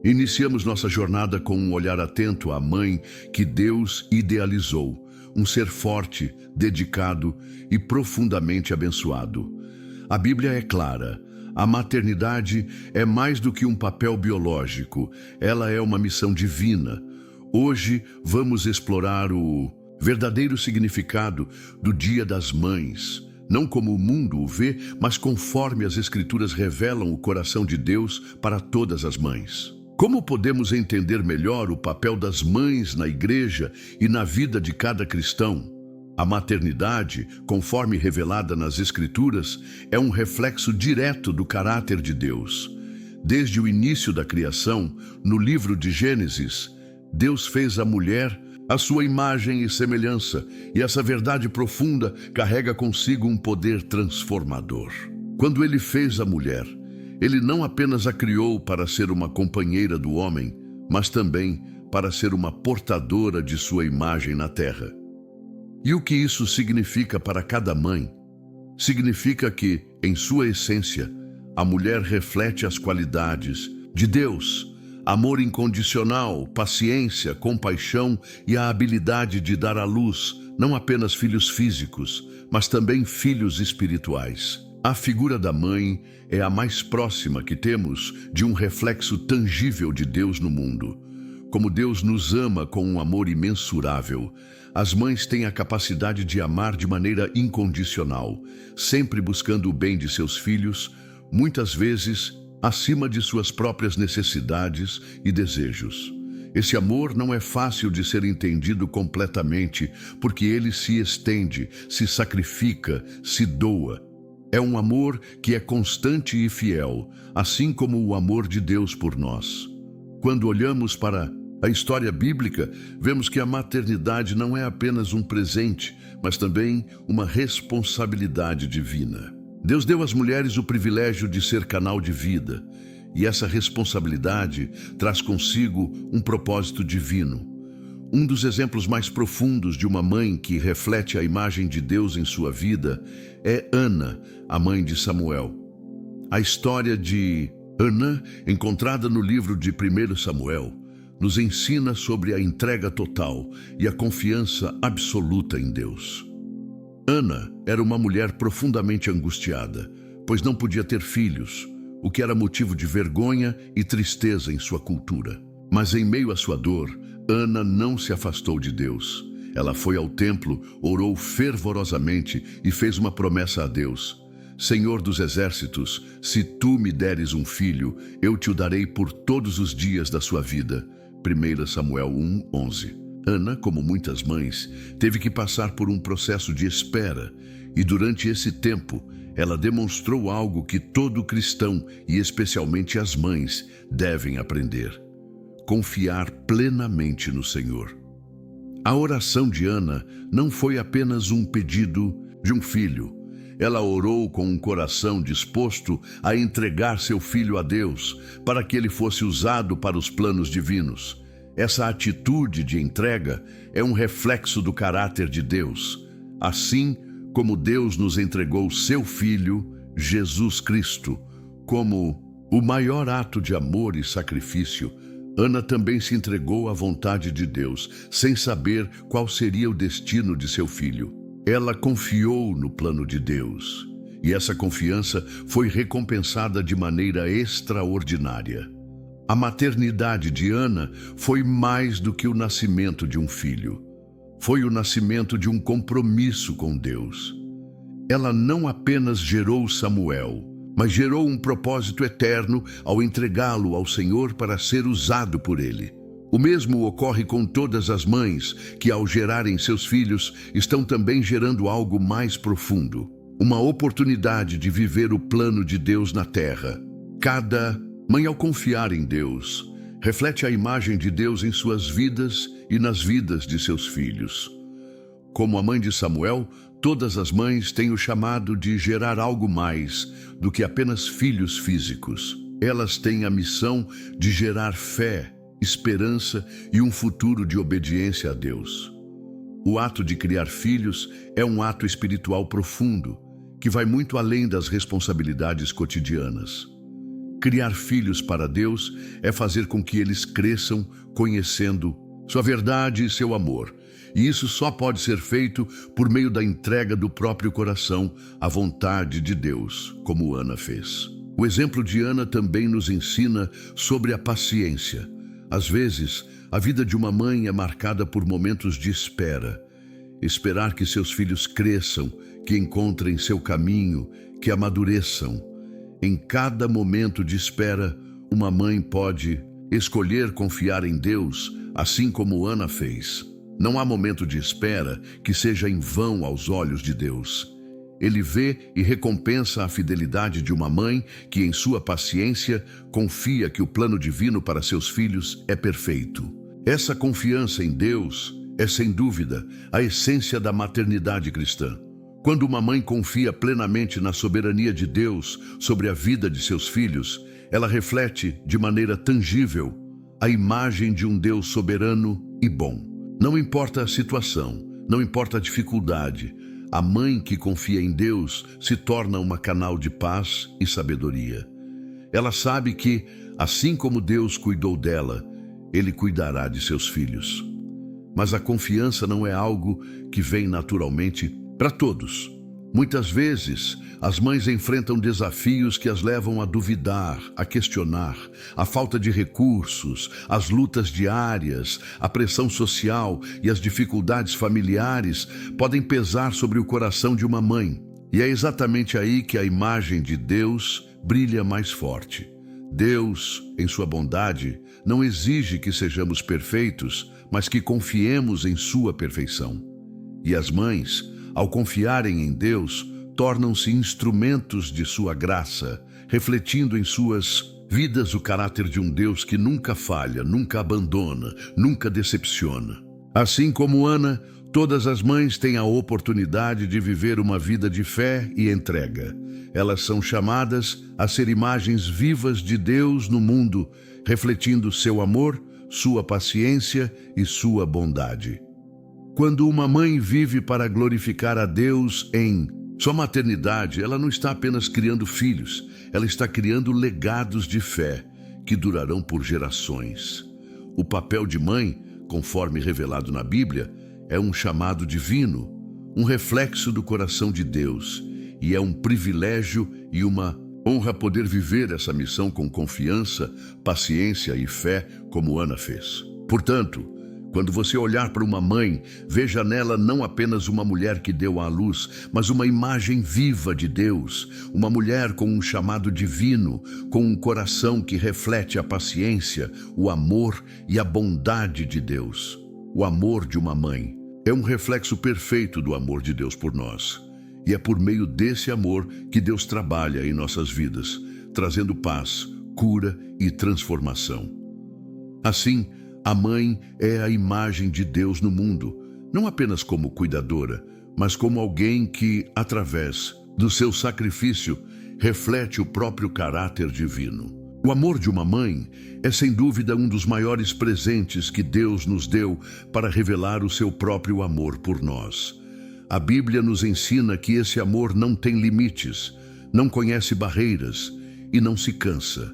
Iniciamos nossa jornada com um olhar atento à mãe que Deus idealizou, um ser forte, dedicado e profundamente abençoado. A Bíblia é clara: a maternidade é mais do que um papel biológico, ela é uma missão divina. Hoje vamos explorar o verdadeiro significado do Dia das Mães, não como o mundo o vê, mas conforme as Escrituras revelam o coração de Deus para todas as mães. Como podemos entender melhor o papel das mães na igreja e na vida de cada cristão? A maternidade, conforme revelada nas Escrituras, é um reflexo direto do caráter de Deus. Desde o início da criação, no livro de Gênesis, Deus fez a mulher à sua imagem e semelhança, e essa verdade profunda carrega consigo um poder transformador. Quando Ele fez a mulher, Ele não apenas a criou para ser uma companheira do homem, mas também para ser uma portadora de sua imagem na terra. E o que isso significa para cada mãe? Significa que, em sua essência, a mulher reflete as qualidades de Deus: amor incondicional, paciência, compaixão e a habilidade de dar à luz não apenas filhos físicos, mas também filhos espirituais. A figura da mãe é a mais próxima que temos de um reflexo tangível de Deus no mundo. Como Deus nos ama com um amor imensurável, as mães têm a capacidade de amar de maneira incondicional, sempre buscando o bem de seus filhos, muitas vezes acima de suas próprias necessidades e desejos. Esse amor não é fácil de ser entendido completamente, porque ele se estende, se sacrifica, se doa. É um amor que é constante e fiel, assim como o amor de Deus por nós. Quando olhamos para a história bíblica, vemos que a maternidade não é apenas um presente, mas também uma responsabilidade divina. Deus deu às mulheres o privilégio de ser canal de vida, e essa responsabilidade traz consigo um propósito divino. Um dos exemplos mais profundos de uma mãe que reflete a imagem de Deus em sua vida é Ana, a mãe de Samuel. A história de Ana, encontrada no livro de 1 Samuel, nos ensina sobre a entrega total e a confiança absoluta em Deus. Ana era uma mulher profundamente angustiada, pois não podia ter filhos, o que era motivo de vergonha e tristeza em sua cultura. Mas em meio à sua dor, Ana não se afastou de Deus. Ela foi ao templo, orou fervorosamente e fez uma promessa a Deus: Senhor dos exércitos, se tu me deres um filho, eu te o darei por todos os dias da sua vida. 1 Samuel 1:11. Ana, como muitas mães, teve que passar por um processo de espera, e durante esse tempo, ela demonstrou algo que todo cristão, e especialmente as mães, devem aprender: confiar plenamente no Senhor. A oração de Ana não foi apenas um pedido de um filho. Ela orou com um coração disposto a entregar seu filho a Deus, para que ele fosse usado para os planos divinos. Essa atitude de entrega é um reflexo do caráter de Deus. Assim como Deus nos entregou seu Filho, Jesus Cristo, como o maior ato de amor e sacrifício, Ana também se entregou à vontade de Deus, sem saber qual seria o destino de seu filho. Ela confiou no plano de Deus, e essa confiança foi recompensada de maneira extraordinária. A maternidade de Ana foi mais do que o nascimento de um filho. Foi o nascimento de um compromisso com Deus. Ela não apenas gerou Samuel, mas gerou um propósito eterno ao entregá-lo ao Senhor para ser usado por Ele. O mesmo ocorre com todas as mães que, ao gerarem seus filhos, estão também gerando algo mais profundo, uma oportunidade de viver o plano de Deus na terra. Cada mãe, ao confiar em Deus, reflete a imagem de Deus em suas vidas e nas vidas de seus filhos. Como a mãe de Samuel, todas as mães têm o chamado de gerar algo mais do que apenas filhos físicos. Elas têm a missão de gerar fé, esperança e um futuro de obediência a Deus. O ato de criar filhos é um ato espiritual profundo, que vai muito além das responsabilidades cotidianas. Criar filhos para Deus é fazer com que eles cresçam conhecendo sua verdade e seu amor. E isso só pode ser feito por meio da entrega do próprio coração à vontade de Deus, como Ana fez. O exemplo de Ana também nos ensina sobre a paciência. Às vezes, a vida de uma mãe é marcada por momentos de espera. Esperar que seus filhos cresçam, que encontrem seu caminho, que amadureçam. Em cada momento de espera, uma mãe pode escolher confiar em Deus, assim como Ana fez. Não há momento de espera que seja em vão aos olhos de Deus. Ele vê e recompensa a fidelidade de uma mãe que, em sua paciência, confia que o plano divino para seus filhos é perfeito. Essa confiança em Deus é, sem dúvida, a essência da maternidade cristã. Quando uma mãe confia plenamente na soberania de Deus sobre a vida de seus filhos, ela reflete, de maneira tangível, a imagem de um Deus soberano e bom. Não importa a situação, não importa a dificuldade, a mãe que confia em Deus se torna uma canal de paz e sabedoria. Ela sabe que, assim como Deus cuidou dela, Ele cuidará de seus filhos. Mas a confiança não é algo que vem naturalmente para todos. Muitas vezes, as mães enfrentam desafios que as levam a duvidar, a questionar. A falta de recursos, as lutas diárias, a pressão social e as dificuldades familiares podem pesar sobre o coração de uma mãe. E é exatamente aí que a imagem de Deus brilha mais forte. Deus, em sua bondade, não exige que sejamos perfeitos, mas que confiemos em sua perfeição. E as mães, ao confiarem em Deus, tornam-se instrumentos de sua graça, refletindo em suas vidas o caráter de um Deus que nunca falha, nunca abandona, nunca decepciona. Assim como Ana, todas as mães têm a oportunidade de viver uma vida de fé e entrega. Elas são chamadas a ser imagens vivas de Deus no mundo, refletindo seu amor, sua paciência e sua bondade. Quando uma mãe vive para glorificar a Deus em sua maternidade, ela não está apenas criando filhos, ela está criando legados de fé que durarão por gerações. O papel de mãe, conforme revelado na Bíblia, é um chamado divino, um reflexo do coração de Deus, e é um privilégio e uma honra poder viver essa missão com confiança, paciência e fé, como Ana fez. Portanto, quando você olhar para uma mãe, veja nela não apenas uma mulher que deu à luz, mas uma imagem viva de Deus, uma mulher com um chamado divino, com um coração que reflete a paciência, o amor e a bondade de Deus. O amor de uma mãe é um reflexo perfeito do amor de Deus por nós. E é por meio desse amor que Deus trabalha em nossas vidas, trazendo paz, cura e transformação. Assim, a mãe é a imagem de Deus no mundo, não apenas como cuidadora, mas como alguém que, através do seu sacrifício, reflete o próprio caráter divino. O amor de uma mãe é sem dúvida um dos maiores presentes que Deus nos deu para revelar o seu próprio amor por nós. A Bíblia nos ensina que esse amor não tem limites, não conhece barreiras e não se cansa.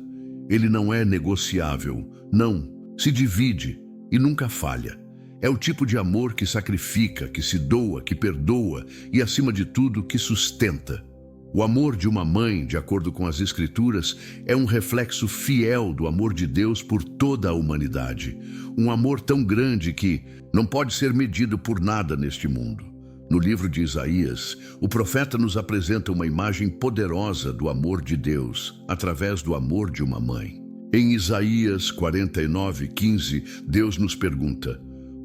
Ele não é negociável, não se divide e nunca falha. É o tipo de amor que sacrifica, que se doa, que perdoa e, acima de tudo, que sustenta. O amor de uma mãe, de acordo com as Escrituras, é um reflexo fiel do amor de Deus por toda a humanidade. Um amor tão grande que não pode ser medido por nada neste mundo. No livro de Isaías, o profeta nos apresenta uma imagem poderosa do amor de Deus, através do amor de uma mãe. Em Isaías 49:15, Deus nos pergunta: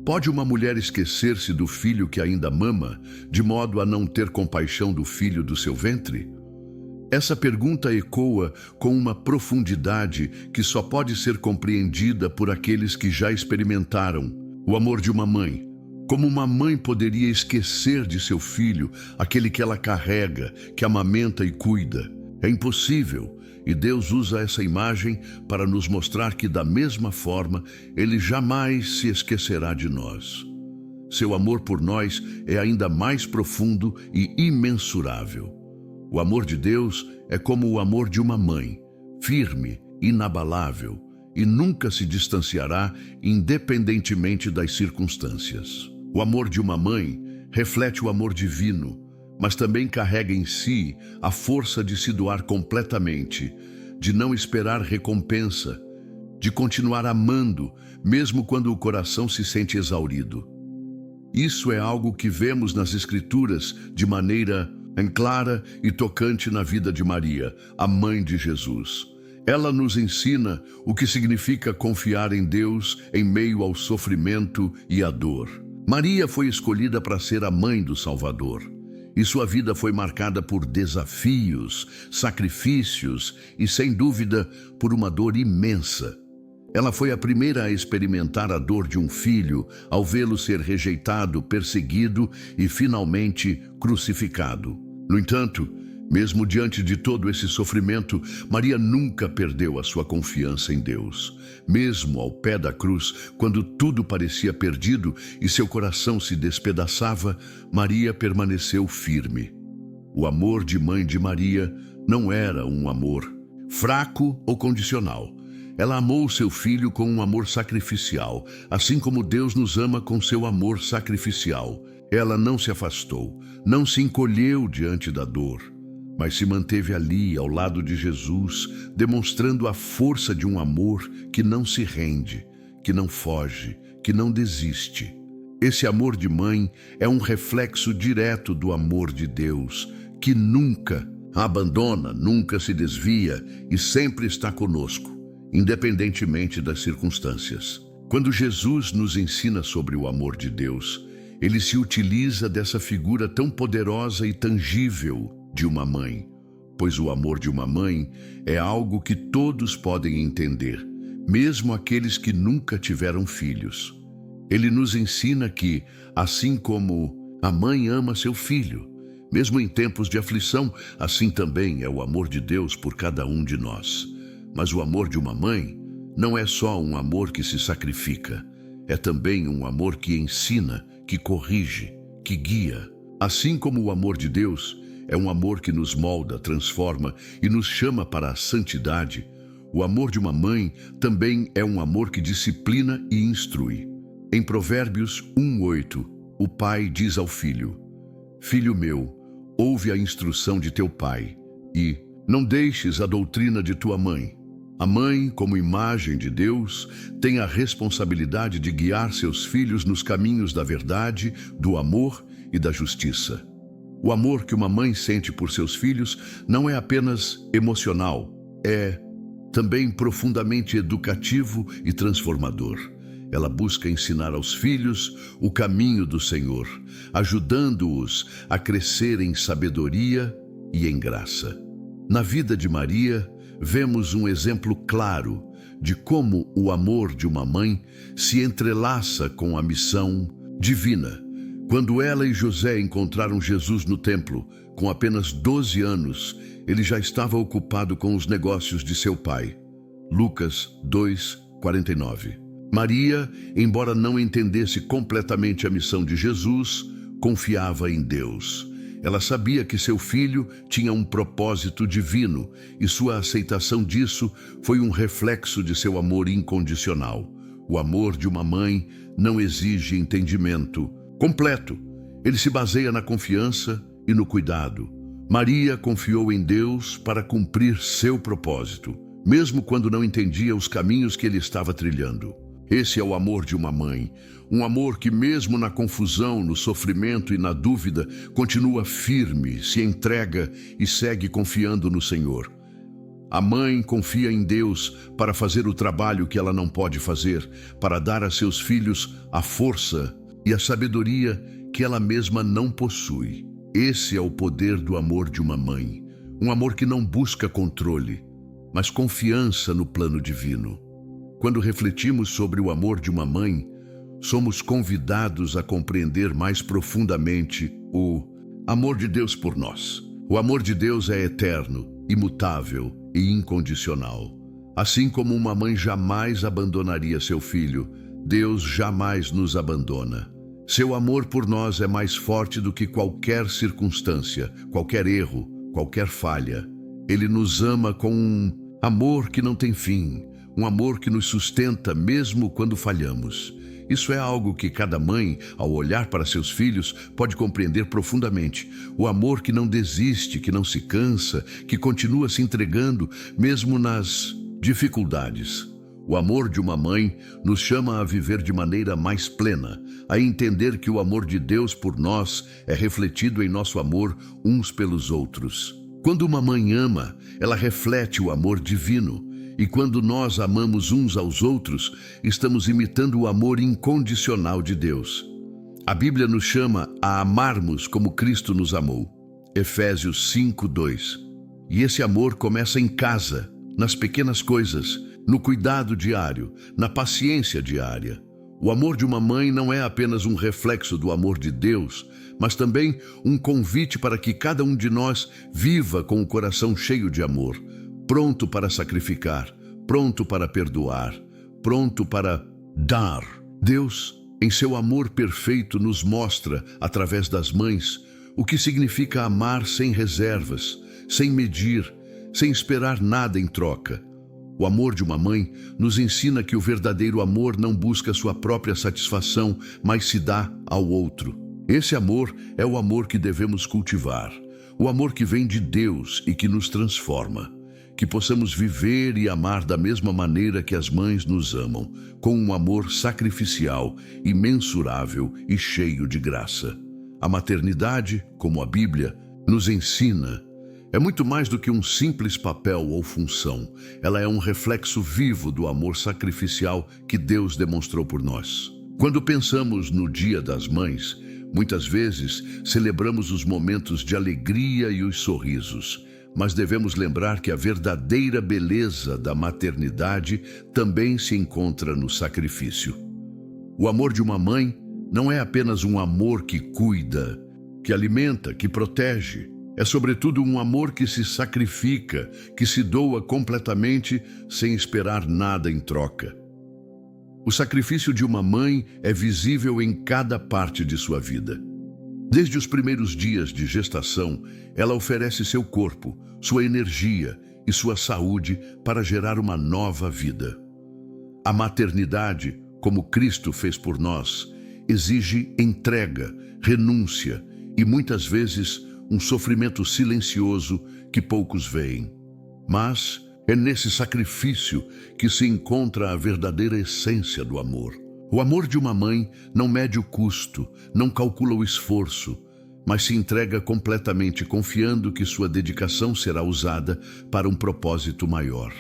pode uma mulher esquecer-se do filho que ainda mama, de modo a não ter compaixão do filho do seu ventre? Essa pergunta ecoa com uma profundidade que só pode ser compreendida por aqueles que já experimentaram o amor de uma mãe. Como uma mãe poderia esquecer de seu filho, aquele que ela carrega, que amamenta e cuida? É impossível. E Deus usa essa imagem para nos mostrar que, da mesma forma, Ele jamais se esquecerá de nós. Seu amor por nós é ainda mais profundo e imensurável. O amor de Deus é como o amor de uma mãe, firme, inabalável, e nunca se distanciará independentemente das circunstâncias. O amor de uma mãe reflete o amor divino, mas também carrega em si a força de se doar completamente, de não esperar recompensa, de continuar amando, mesmo quando o coração se sente exaurido. Isso é algo que vemos nas Escrituras de maneira clara e tocante na vida de Maria, a mãe de Jesus. Ela nos ensina o que significa confiar em Deus em meio ao sofrimento e à dor. Maria foi escolhida para ser a mãe do Salvador, e sua vida foi marcada por desafios, sacrifícios e, sem dúvida, por uma dor imensa. Ela foi a primeira a experimentar a dor de um filho ao vê-lo ser rejeitado, perseguido e finalmente crucificado. No entanto, mesmo diante de todo esse sofrimento, Maria nunca perdeu a sua confiança em Deus. Mesmo ao pé da cruz, quando tudo parecia perdido e seu coração se despedaçava, Maria permaneceu firme. O amor de mãe de Maria não era um amor fraco ou condicional. Ela amou seu filho com um amor sacrificial, assim como Deus nos ama com seu amor sacrificial. Ela não se afastou, não se encolheu diante da dor, mas se manteve ali ao lado de Jesus, demonstrando a força de um amor que não se rende, que não foge, que não desiste. Esse amor de mãe é um reflexo direto do amor de Deus, que nunca abandona, nunca se desvia e sempre está conosco, independentemente das circunstâncias. Quando Jesus nos ensina sobre o amor de Deus, ele se utiliza dessa figura tão poderosa e tangível de uma mãe, pois o amor de uma mãe é algo que todos podem entender, mesmo aqueles que nunca tiveram filhos. Ele nos ensina que, assim como a mãe ama seu filho, mesmo em tempos de aflição, assim também é o amor de Deus por cada um de nós. Mas o amor de uma mãe não é só um amor que se sacrifica, é também um amor que ensina, que corrige, que guia. Assim como o amor de Deus é um amor que nos molda, transforma e nos chama para a santidade, o amor de uma mãe também é um amor que disciplina e instrui. Em Provérbios 1:8, o pai diz ao filho: "Filho meu, ouve a instrução de teu pai e não deixes a doutrina de tua mãe." A mãe, como imagem de Deus, tem a responsabilidade de guiar seus filhos nos caminhos da verdade, do amor e da justiça. O amor que uma mãe sente por seus filhos não é apenas emocional, é também profundamente educativo e transformador. Ela busca ensinar aos filhos o caminho do Senhor, ajudando-os a crescer em sabedoria e em graça. Na vida de Maria, vemos um exemplo claro de como o amor de uma mãe se entrelaça com a missão divina. Quando ela e José encontraram Jesus no templo, com apenas 12 anos, ele já estava ocupado com os negócios de seu pai. Lucas 2:49. Maria, embora não entendesse completamente a missão de Jesus, confiava em Deus. Ela sabia que seu filho tinha um propósito divino e sua aceitação disso foi um reflexo de seu amor incondicional. O amor de uma mãe não exige entendimento completo. Ele se baseia na confiança e no cuidado. Maria confiou em Deus para cumprir seu propósito, mesmo quando não entendia os caminhos que ele estava trilhando. Esse é o amor de uma mãe, um amor que mesmo na confusão, no sofrimento e na dúvida, continua firme, se entrega e segue confiando no Senhor. A mãe confia em Deus para fazer o trabalho que ela não pode fazer, para dar a seus filhos a força e a sabedoria que ela mesma não possui. Esse é o poder do amor de uma mãe, um amor que não busca controle, mas confiança no plano divino. Quando refletimos sobre o amor de uma mãe, somos convidados a compreender mais profundamente o amor de Deus por nós. O amor de Deus é eterno, imutável e incondicional. Assim como uma mãe jamais abandonaria seu filho, Deus jamais nos abandona. Seu amor por nós é mais forte do que qualquer circunstância, qualquer erro, qualquer falha. Ele nos ama com Amor que não tem fim, um amor que nos sustenta mesmo quando falhamos. Isso é algo que cada mãe, ao olhar para seus filhos, pode compreender profundamente. O amor que não desiste, que não se cansa, que continua se entregando, mesmo nas dificuldades. O amor de uma mãe nos chama a viver de maneira mais plena, a entender que o amor de Deus por nós é refletido em nosso amor uns pelos outros. Quando uma mãe ama, ela reflete o amor divino. E quando nós amamos uns aos outros, estamos imitando o amor incondicional de Deus. A Bíblia nos chama a amarmos como Cristo nos amou. Efésios 5:2. E esse amor começa em casa, nas pequenas coisas, no cuidado diário, na paciência diária. O amor de uma mãe não é apenas um reflexo do amor de Deus, mas também um convite para que cada um de nós viva com o coração cheio de amor, pronto para sacrificar, pronto para perdoar, pronto para dar. Deus, em seu amor perfeito, nos mostra, através das mães, o que significa amar sem reservas, sem medir, sem esperar nada em troca. O amor de uma mãe nos ensina que o verdadeiro amor não busca sua própria satisfação, mas se dá ao outro. Esse amor é o amor que devemos cultivar, o amor que vem de Deus e que nos transforma. Que possamos viver e amar da mesma maneira que as mães nos amam, com um amor sacrificial, imensurável e cheio de graça. A maternidade, como a Bíblia, nos ensina, é muito mais do que um simples papel ou função. Ela é um reflexo vivo do amor sacrificial que Deus demonstrou por nós. Quando pensamos no Dia das Mães, muitas vezes celebramos os momentos de alegria e os sorrisos, mas devemos lembrar que a verdadeira beleza da maternidade também se encontra no sacrifício. O amor de uma mãe não é apenas um amor que cuida, que alimenta, que protege. É sobretudo um amor que se sacrifica, que se doa completamente sem esperar nada em troca. O sacrifício de uma mãe é visível em cada parte de sua vida. Desde os primeiros dias de gestação, ela oferece seu corpo, sua energia e sua saúde para gerar uma nova vida. A maternidade, como Cristo fez por nós, exige entrega, renúncia e muitas vezes um sofrimento silencioso que poucos veem. Mas é nesse sacrifício que se encontra a verdadeira essência do amor. O amor de uma mãe não mede o custo, não calcula o esforço, mas se entrega completamente, confiando que sua dedicação será usada para um propósito maior.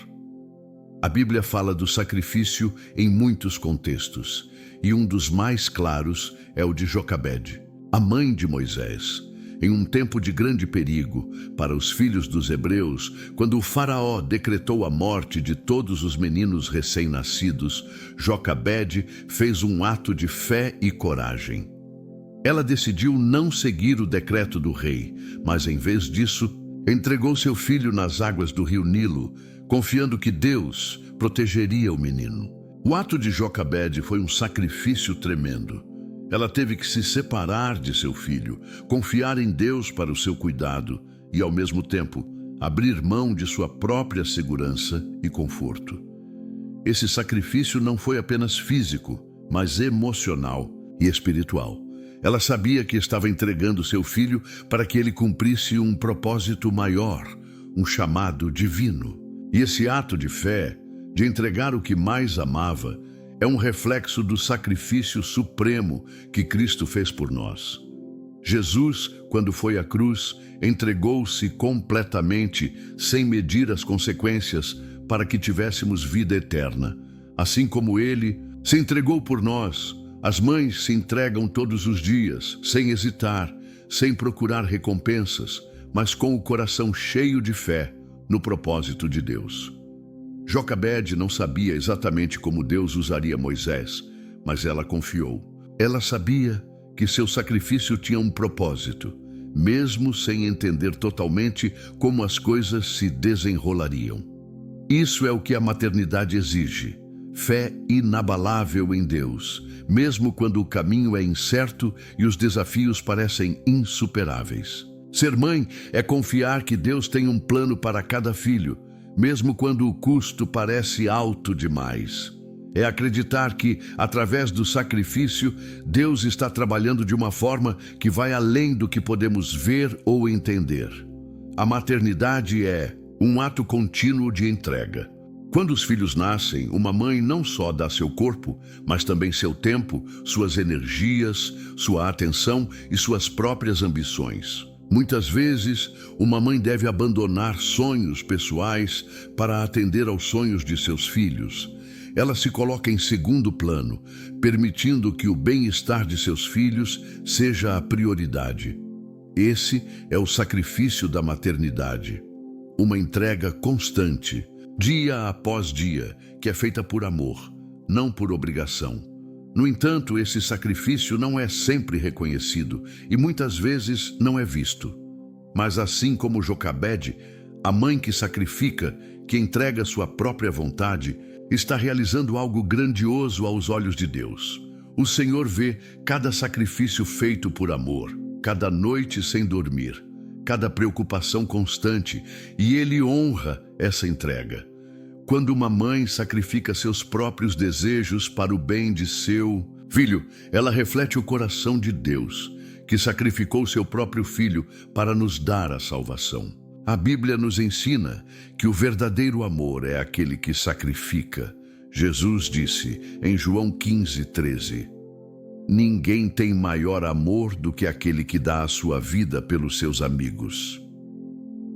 A Bíblia fala do sacrifício em muitos contextos, e um dos mais claros é o de Jocabede, a mãe de Moisés. Em um tempo de grande perigo para os filhos dos hebreus, quando o faraó decretou a morte de todos os meninos recém-nascidos, Jocabede fez um ato de fé e coragem. Ela decidiu não seguir o decreto do rei, mas em vez disso, entregou seu filho nas águas do rio Nilo, confiando que Deus protegeria o menino. O ato de Jocabede foi um sacrifício tremendo. Ela teve que se separar de seu filho, confiar em Deus para o seu cuidado e, ao mesmo tempo, abrir mão de sua própria segurança e conforto. Esse sacrifício não foi apenas físico, mas emocional e espiritual. Ela sabia que estava entregando seu filho para que ele cumprisse um propósito maior, um chamado divino. E esse ato de fé, de entregar o que mais amava, é um reflexo do sacrifício supremo que Cristo fez por nós. Jesus, quando foi à cruz, entregou-se completamente, sem medir as consequências, para que tivéssemos vida eterna. Assim como Ele se entregou por nós, as mães se entregam todos os dias, sem hesitar, sem procurar recompensas, mas com o coração cheio de fé no propósito de Deus. Jocabede não sabia exatamente como Deus usaria Moisés, mas ela confiou. Ela sabia que seu sacrifício tinha um propósito, mesmo sem entender totalmente como as coisas se desenrolariam. Isso é o que a maternidade exige: fé inabalável em Deus, mesmo quando o caminho é incerto e os desafios parecem insuperáveis. Ser mãe é confiar que Deus tem um plano para cada filho, mesmo quando o custo parece alto demais. É acreditar que, através do sacrifício, Deus está trabalhando de uma forma que vai além do que podemos ver ou entender. A maternidade é um ato contínuo de entrega. Quando os filhos nascem, uma mãe não só dá seu corpo, mas também seu tempo, suas energias, sua atenção e suas próprias ambições. Muitas vezes, uma mãe deve abandonar sonhos pessoais para atender aos sonhos de seus filhos. Ela se coloca em segundo plano, permitindo que o bem-estar de seus filhos seja a prioridade. Esse é o sacrifício da maternidade. Uma entrega constante, dia após dia, que é feita por amor, não por obrigação. No entanto, esse sacrifício não é sempre reconhecido e muitas vezes não é visto. Mas assim como Jocabede, a mãe que sacrifica, que entrega sua própria vontade, está realizando algo grandioso aos olhos de Deus. O Senhor vê cada sacrifício feito por amor, cada noite sem dormir, cada preocupação constante, e Ele honra essa entrega. Quando uma mãe sacrifica seus próprios desejos para o bem de seu filho, ela reflete o coração de Deus, que sacrificou seu próprio filho para nos dar a salvação. A Bíblia nos ensina que o verdadeiro amor é aquele que sacrifica. Jesus disse em João 15:13: "Ninguém tem maior amor do que aquele que dá a sua vida pelos seus amigos."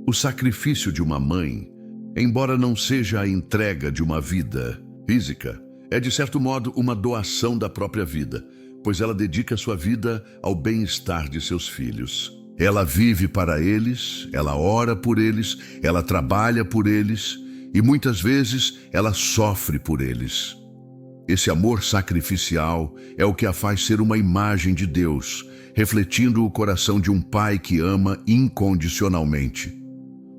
O sacrifício de uma mãe, embora não seja a entrega de uma vida física, é de certo modo uma doação da própria vida, pois ela dedica sua vida ao bem-estar de seus filhos. Ela vive para eles, ela ora por eles, ela trabalha por eles e muitas vezes ela sofre por eles. Esse amor sacrificial é o que a faz ser uma imagem de Deus, refletindo o coração de um pai que ama incondicionalmente.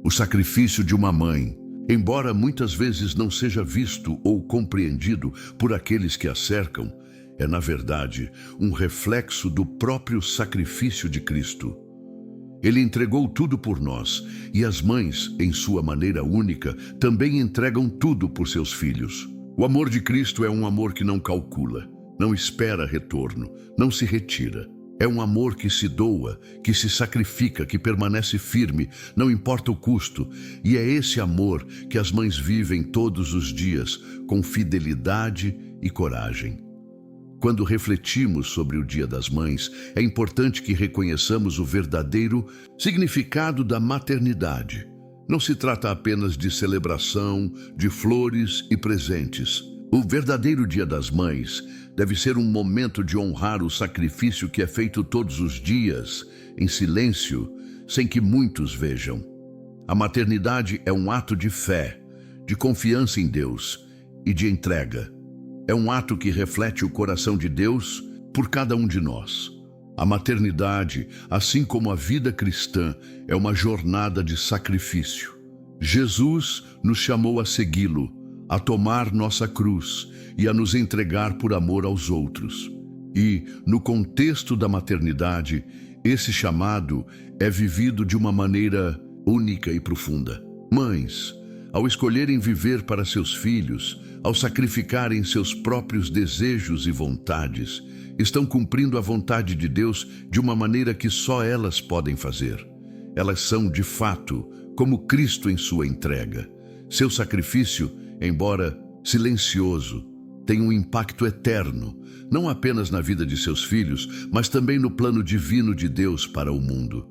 O sacrifício de uma mãe, embora muitas vezes não seja visto ou compreendido por aqueles que a cercam, é na verdade um reflexo do próprio sacrifício de Cristo. Ele entregou tudo por nós, e as mães, em sua maneira única, também entregam tudo por seus filhos. O amor de Cristo é um amor que não calcula, não espera retorno, não se retira. É um amor que se doa, que se sacrifica, que permanece firme, não importa o custo. E é esse amor que as mães vivem todos os dias, com fidelidade e coragem. Quando refletimos sobre o Dia das Mães, é importante que reconheçamos o verdadeiro significado da maternidade. Não se trata apenas de celebração, de flores e presentes. O verdadeiro Dia das Mães deve ser um momento de honrar o sacrifício que é feito todos os dias, em silêncio, sem que muitos vejam. A maternidade é um ato de fé, de confiança em Deus e de entrega. É um ato que reflete o coração de Deus por cada um de nós. A maternidade, assim como a vida cristã, é uma jornada de sacrifício. Jesus nos chamou a segui-lo, a tomar nossa cruz e a nos entregar por amor aos outros. E, no contexto da maternidade, esse chamado é vivido de uma maneira única e profunda. Mães, ao escolherem viver para seus filhos, ao sacrificarem seus próprios desejos e vontades, estão cumprindo a vontade de Deus de uma maneira que só elas podem fazer. Elas são, de fato, como Cristo em sua entrega. Seu sacrifício, embora silencioso, tem um impacto eterno, não apenas na vida de seus filhos, mas também no plano divino de Deus para o mundo.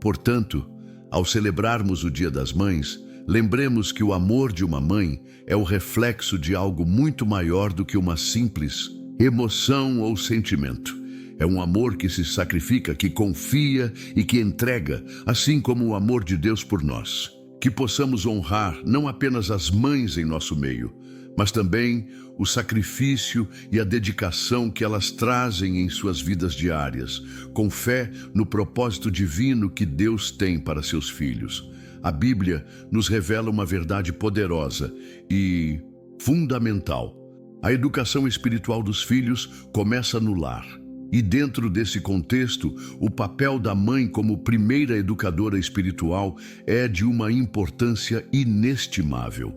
Portanto, ao celebrarmos o Dia das Mães, lembremos que o amor de uma mãe é o reflexo de algo muito maior do que uma simples emoção ou sentimento. É um amor que se sacrifica, que confia e que entrega, assim como o amor de Deus por nós. Que possamos honrar não apenas as mães em nosso meio, mas também o sacrifício e a dedicação que elas trazem em suas vidas diárias, com fé no propósito divino que Deus tem para seus filhos. A Bíblia nos revela uma verdade poderosa e fundamental. A educação espiritual dos filhos começa no lar. E dentro desse contexto, o papel da mãe como primeira educadora espiritual é de uma importância inestimável.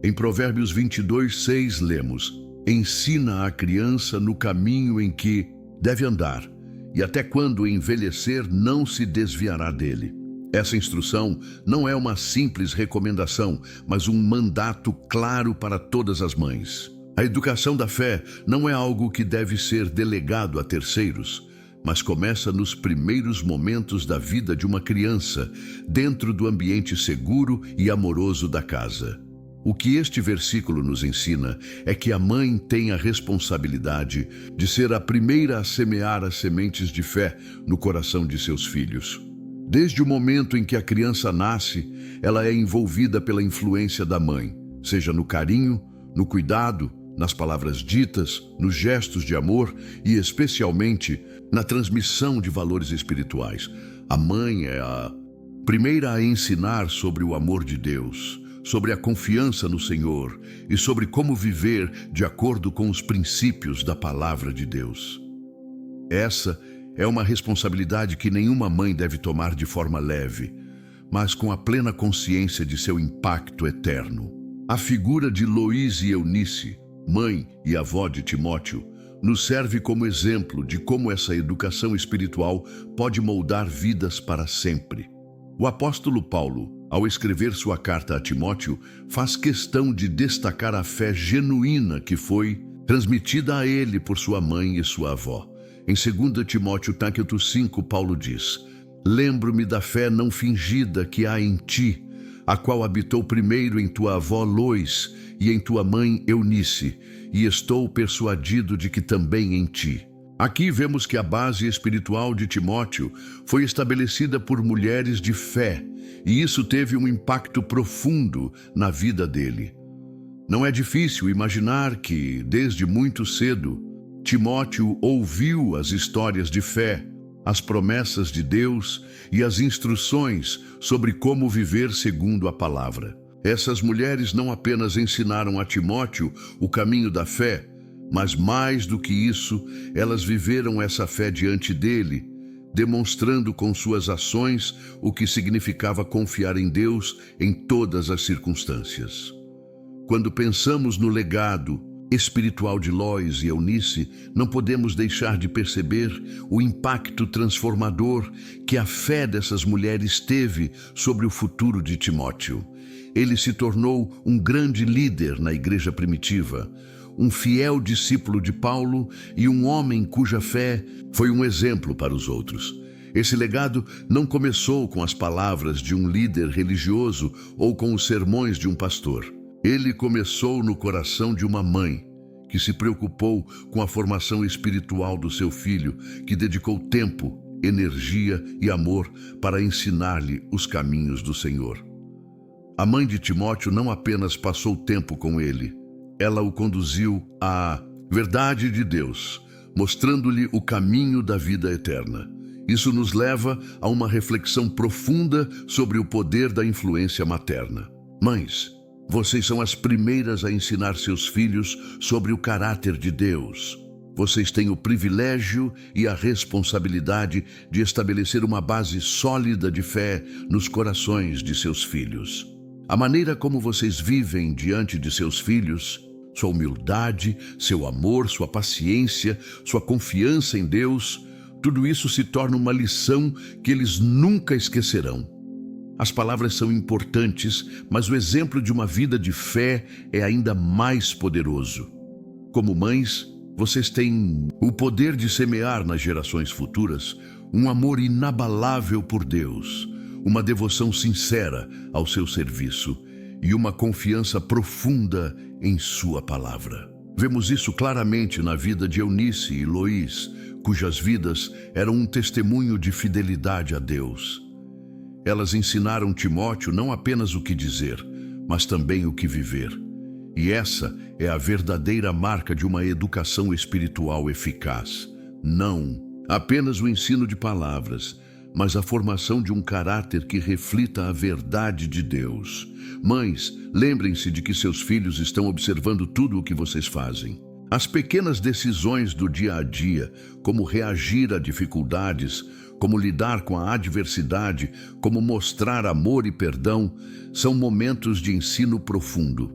Em Provérbios 22:6 lemos: ensina a criança no caminho em que deve andar, e até quando envelhecer não se desviará dele. Essa instrução não é uma simples recomendação, mas um mandato claro para todas as mães. A educação da fé não é algo que deve ser delegado a terceiros, mas começa nos primeiros momentos da vida de uma criança, dentro do ambiente seguro e amoroso da casa. O que este versículo nos ensina é que a mãe tem a responsabilidade de ser a primeira a semear as sementes de fé no coração de seus filhos. Desde o momento em que a criança nasce, ela é envolvida pela influência da mãe, seja no carinho, no cuidado, nas palavras ditas, nos gestos de amor e, especialmente, na transmissão de valores espirituais. A mãe é a primeira a ensinar sobre o amor de Deus, sobre a confiança no Senhor e sobre como viver de acordo com os princípios da palavra de Deus. Essa é uma responsabilidade que nenhuma mãe deve tomar de forma leve, mas com a plena consciência de seu impacto eterno. A figura de Loís e Eunice, mãe e avó de Timóteo, nos serve como exemplo de como essa educação espiritual pode moldar vidas para sempre. O apóstolo Paulo, ao escrever sua carta a Timóteo, faz questão de destacar a fé genuína que foi transmitida a ele por sua mãe e sua avó. Em 2 Timóteo capítulo 5, Paulo diz: lembro-me da fé não fingida que há em ti, a qual habitou primeiro em tua avó Lois e em tua mãe Eunice, e estou persuadido de que também em ti. Aqui vemos que a base espiritual de Timóteo foi estabelecida por mulheres de fé, e isso teve um impacto profundo na vida dele. Não é difícil imaginar que, desde muito cedo, Timóteo ouviu as histórias de fé, as promessas de Deus e as instruções sobre como viver segundo a palavra. Essas mulheres não apenas ensinaram a Timóteo o caminho da fé, mas mais do que isso, elas viveram essa fé diante dele, demonstrando com suas ações o que significava confiar em Deus em todas as circunstâncias. Quando pensamos no legado espiritual de Lois e Eunice, não podemos deixar de perceber o impacto transformador que a fé dessas mulheres teve sobre o futuro de Timóteo. Ele se tornou um grande líder na igreja primitiva, um fiel discípulo de Paulo e um homem cuja fé foi um exemplo para os outros. Esse legado não começou com as palavras de um líder religioso ou com os sermões de um pastor. Ele começou no coração de uma mãe que se preocupou com a formação espiritual do seu filho, que dedicou tempo, energia e amor para ensinar-lhe os caminhos do Senhor. A mãe de Timóteo não apenas passou tempo com ele, ela o conduziu à verdade de Deus, mostrando-lhe o caminho da vida eterna. Isso nos leva a uma reflexão profunda sobre o poder da influência materna. Mães, vocês são as primeiras a ensinar seus filhos sobre o caráter de Deus. Vocês têm o privilégio e a responsabilidade de estabelecer uma base sólida de fé nos corações de seus filhos. A maneira como vocês vivem diante de seus filhos, sua humildade, seu amor, sua paciência, sua confiança em Deus, tudo isso se torna uma lição que eles nunca esquecerão. As palavras são importantes, mas o exemplo de uma vida de fé é ainda mais poderoso. Como mães, vocês têm o poder de semear nas gerações futuras um amor inabalável por Deus, uma devoção sincera ao seu serviço e uma confiança profunda em sua palavra. Vemos isso claramente na vida de Eunice e Loís, cujas vidas eram um testemunho de fidelidade a Deus. Elas ensinaram Timóteo não apenas o que dizer, mas também o que viver. E essa é a verdadeira marca de uma educação espiritual eficaz. Não apenas o ensino de palavras, mas a formação de um caráter que reflita a verdade de Deus. Mães, lembrem-se de que seus filhos estão observando tudo o que vocês fazem. As pequenas decisões do dia a dia, como reagir a dificuldades, como lidar com a adversidade, como mostrar amor e perdão, são momentos de ensino profundo.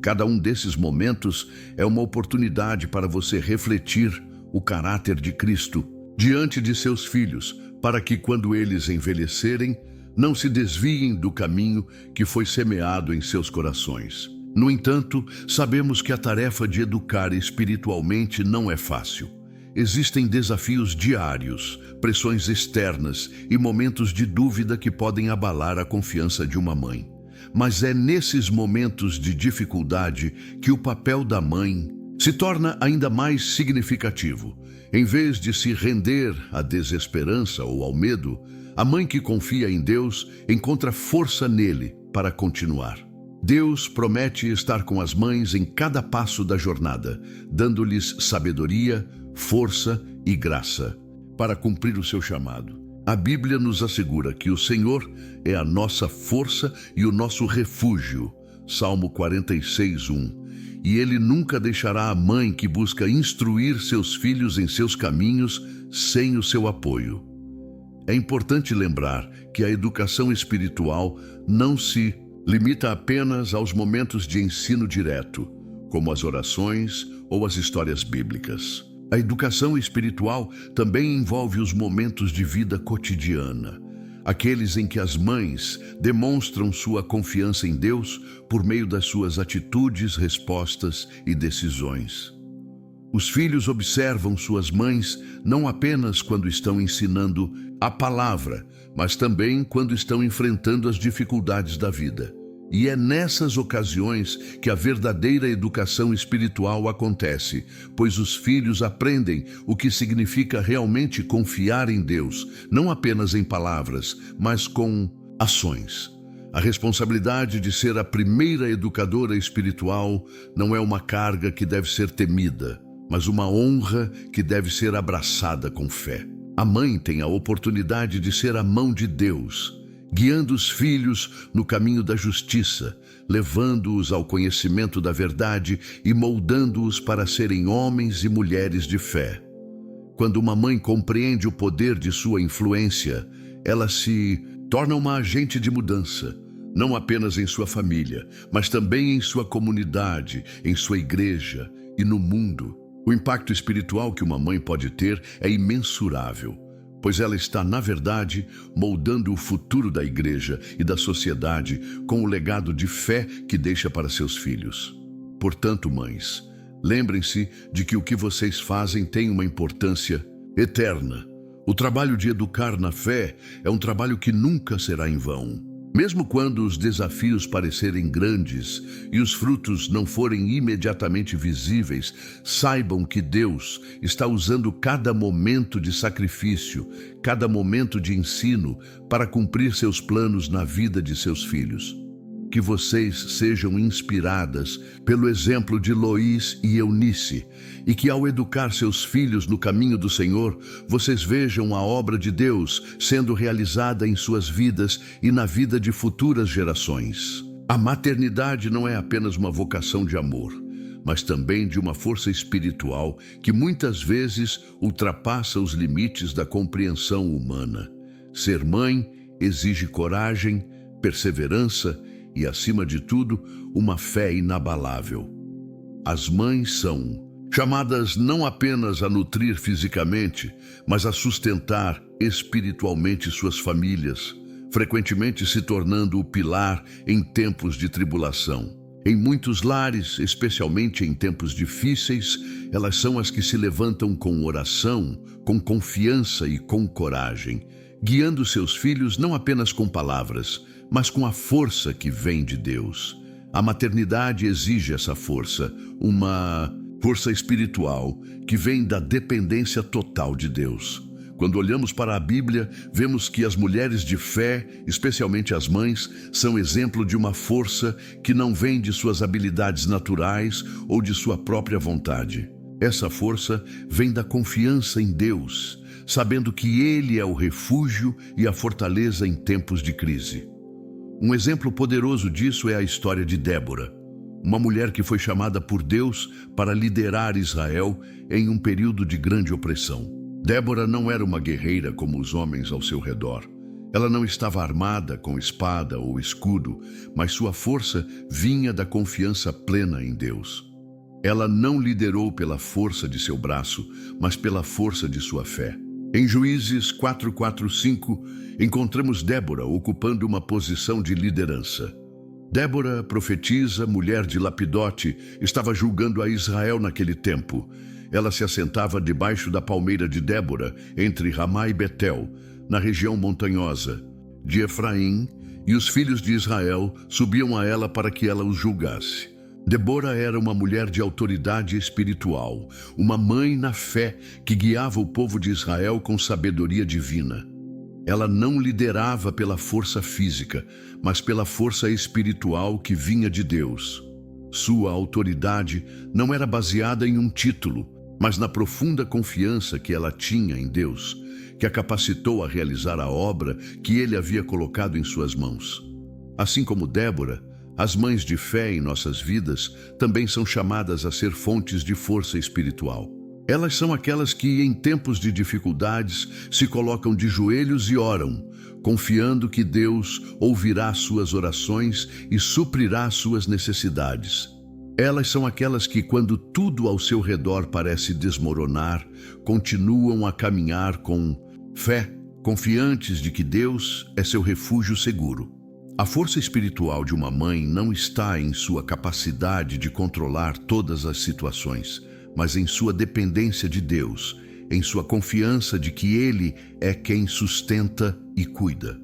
Cada um desses momentos é uma oportunidade para você refletir o caráter de Cristo diante de seus filhos, para que quando eles envelhecerem, não se desviem do caminho que foi semeado em seus corações. No entanto, sabemos que a tarefa de educar espiritualmente não é fácil. Existem desafios diários, pressões externas e momentos de dúvida que podem abalar a confiança de uma mãe. Mas é nesses momentos de dificuldade que o papel da mãe se torna ainda mais significativo. Em vez de se render à desesperança ou ao medo, a mãe que confia em Deus encontra força nele para continuar. Deus promete estar com as mães em cada passo da jornada, dando-lhes sabedoria, força e graça para cumprir o seu chamado. A Bíblia nos assegura que o Senhor é a nossa força e o nosso refúgio. Salmo 46:1. E Ele nunca deixará a mãe que busca instruir seus filhos em seus caminhos sem o seu apoio. É importante lembrar que a educação espiritual não se limita apenas aos momentos de ensino direto, como as orações ou as histórias bíblicas. A educação espiritual também envolve os momentos de vida cotidiana, aqueles em que as mães demonstram sua confiança em Deus por meio das suas atitudes, respostas e decisões. Os filhos observam suas mães não apenas quando estão ensinando a palavra, mas também quando estão enfrentando as dificuldades da vida. E é nessas ocasiões que a verdadeira educação espiritual acontece, pois os filhos aprendem o que significa realmente confiar em Deus, não apenas em palavras, mas com ações. A responsabilidade de ser a primeira educadora espiritual não é uma carga que deve ser temida, mas uma honra que deve ser abraçada com fé. A mãe tem a oportunidade de ser a mão de Deus, guiando os filhos no caminho da justiça, levando-os ao conhecimento da verdade e moldando-os para serem homens e mulheres de fé. Quando uma mãe compreende o poder de sua influência, ela se torna uma agente de mudança, não apenas em sua família, mas também em sua comunidade, em sua igreja e no mundo. O impacto espiritual que uma mãe pode ter é imensurável, pois ela está, na verdade, moldando o futuro da igreja e da sociedade com o legado de fé que deixa para seus filhos. Portanto, mães, lembrem-se de que o que vocês fazem tem uma importância eterna. O trabalho de educar na fé é um trabalho que nunca será em vão. Mesmo quando os desafios parecerem grandes e os frutos não forem imediatamente visíveis, saibam que Deus está usando cada momento de sacrifício, cada momento de ensino para cumprir seus planos na vida de seus filhos. Que vocês sejam inspiradas pelo exemplo de Loís e Eunice, e que ao educar seus filhos no caminho do Senhor, vocês vejam a obra de Deus sendo realizada em suas vidas e na vida de futuras gerações. A maternidade não é apenas uma vocação de amor, mas também de uma força espiritual que muitas vezes ultrapassa os limites da compreensão humana. Ser mãe exige coragem, perseverança e, acima de tudo, uma fé inabalável. As mães são chamadas não apenas a nutrir fisicamente, mas a sustentar espiritualmente suas famílias, frequentemente se tornando o pilar em tempos de tribulação. Em muitos lares, especialmente em tempos difíceis, elas são as que se levantam com oração, com confiança e com coragem, guiando seus filhos não apenas com palavras, mas com a força que vem de Deus. A maternidade exige essa força, uma força espiritual que vem da dependência total de Deus. Quando olhamos para a Bíblia, vemos que as mulheres de fé, especialmente as mães, são exemplo de uma força que não vem de suas habilidades naturais ou de sua própria vontade. Essa força vem da confiança em Deus, sabendo que Ele é o refúgio e a fortaleza em tempos de crise. Um exemplo poderoso disso é a história de Débora, uma mulher que foi chamada por Deus para liderar Israel em um período de grande opressão. Débora não era uma guerreira como os homens ao seu redor. Ela não estava armada com espada ou escudo, mas sua força vinha da confiança plena em Deus. Ela não liderou pela força de seu braço, mas pela força de sua fé. Em Juízes 4:4-5, encontramos Débora ocupando uma posição de liderança. Débora, profetisa, mulher de Lapidote, estava julgando a Israel naquele tempo. Ela se assentava debaixo da palmeira de Débora, entre Ramá e Betel, na região montanhosa de Efraim, e os filhos de Israel subiam a ela para que ela os julgasse. Débora era uma mulher de autoridade espiritual, uma mãe na fé que guiava o povo de Israel com sabedoria divina. Ela não liderava pela força física, mas pela força espiritual que vinha de Deus. Sua autoridade não era baseada em um título, mas na profunda confiança que ela tinha em Deus, que a capacitou a realizar a obra que Ele havia colocado em suas mãos. Assim como Débora, as mães de fé em nossas vidas também são chamadas a ser fontes de força espiritual. Elas são aquelas que, em tempos de dificuldades, se colocam de joelhos e oram, confiando que Deus ouvirá suas orações e suprirá suas necessidades. Elas são aquelas que, quando tudo ao seu redor parece desmoronar, continuam a caminhar com fé, confiantes de que Deus é seu refúgio seguro. A força espiritual de uma mãe não está em sua capacidade de controlar todas as situações, mas em sua dependência de Deus, em sua confiança de que Ele é quem sustenta e cuida.